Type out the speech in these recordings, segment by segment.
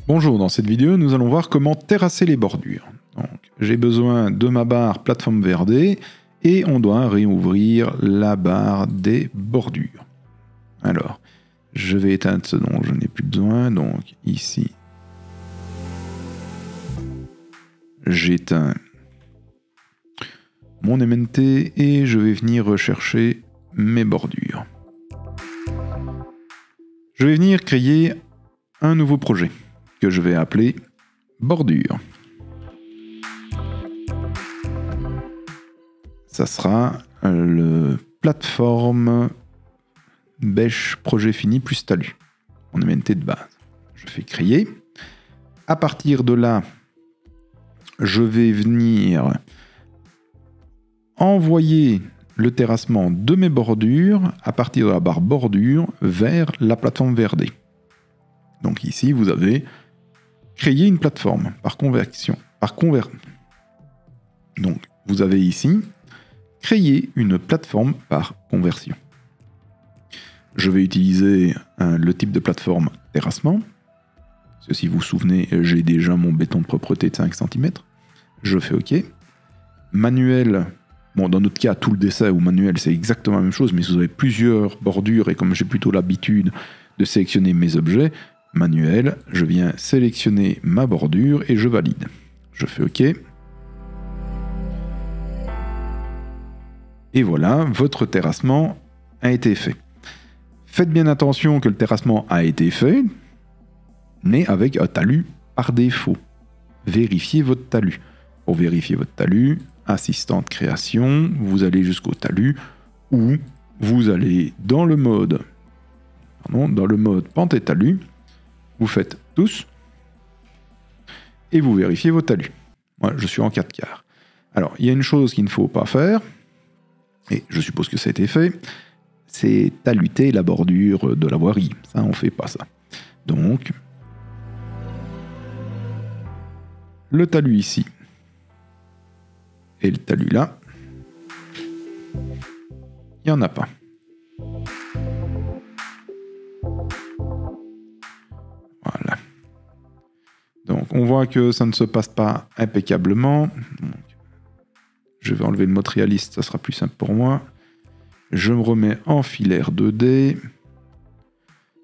Bonjour, dans cette vidéo, nous allons voir comment terrasser les bordures. J'ai besoin de ma barre plateforme VRD et on doit réouvrir la barre des bordures. Alors, je vais éteindre ce dont je n'ai plus besoin, donc ici, j'éteins mon MNT et je vais venir rechercher mes bordures. Je vais venir créer un nouveau projet que je vais appeler bordure. Ça sera le plateforme bêche projet fini plus talus en MNT de base. Je fais créer. À partir de là, je vais venir envoyer le terrassement de mes bordures à partir de la barre bordure vers la plateforme VRD. Donc ici, vous avez créé une plateforme par conversion. Donc vous avez ici créé une plateforme par conversion. Je vais utiliser le type de plateforme terrassement. Parce que si vous vous souvenez, j'ai déjà mon béton de propreté de 5 cm. Je fais OK. Manuel. Bon, dans notre cas, tout le dessin ou manuel, c'est exactement la même chose, mais si vous avez plusieurs bordures, et comme j'ai plutôt l'habitude de sélectionner mes objets, manuel, je viens sélectionner ma bordure et je valide. Je fais OK. Et voilà, votre terrassement a été fait. Faites bien attention que le terrassement a été fait, mais avec un talus par défaut. Vérifiez votre talus. Pour vérifier votre talus, assistant de création, vous allez jusqu'au talus ou vous allez dans le mode pente et talus, vous faites tous et vous vérifiez vos talus. Moi, je suis en 4 quarts. Alors, il y a une chose qu'il ne faut pas faire, et je suppose que ça a été fait, c'est taluter la bordure de la voirie. Ça, on ne fait pas ça. Donc, le talus ici, et le talus là, il n'y en a pas. Voilà. Donc on voit que ça ne se passe pas impeccablement. Donc, je vais enlever le mode réaliste, ça sera plus simple pour moi. Je me remets en filaire 2D.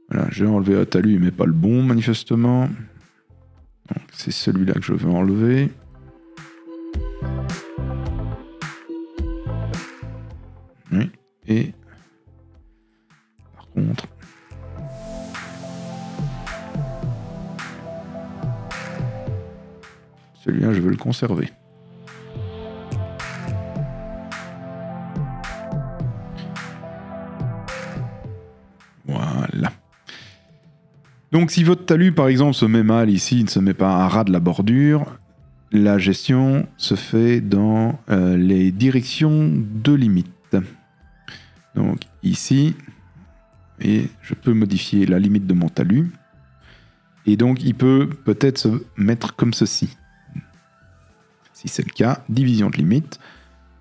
Voilà, j'ai enlevé un talus, mais pas le bon manifestement. Donc c'est celui-là que je veux enlever. Oui, et par contre, celui-là, je veux le conserver. Voilà. Donc si votre talus, par exemple, se met mal ici, il ne se met pas à ras de la bordure, la gestion se fait dans les directions de limite. Donc ici, et je peux modifier la limite de mon talus. Et donc il peut peut-être se mettre comme ceci. Si c'est le cas, division de limite,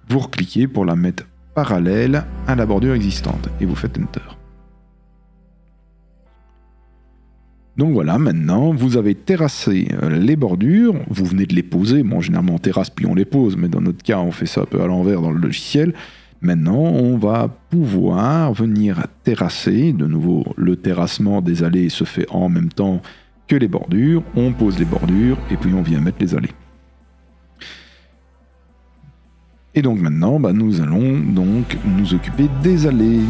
vous recliquez pour la mettre parallèle à la bordure existante et vous faites Enter. Donc voilà, maintenant vous avez terrassé les bordures, vous venez de les poser. Bon, généralement on terrasse puis on les pose, mais dans notre cas on fait ça un peu à l'envers dans le logiciel. Maintenant, on va pouvoir venir terrasser. De nouveau, le terrassement des allées se fait en même temps que les bordures. On pose les bordures et puis on vient mettre les allées. Et donc maintenant, nous allons donc nous occuper des allées.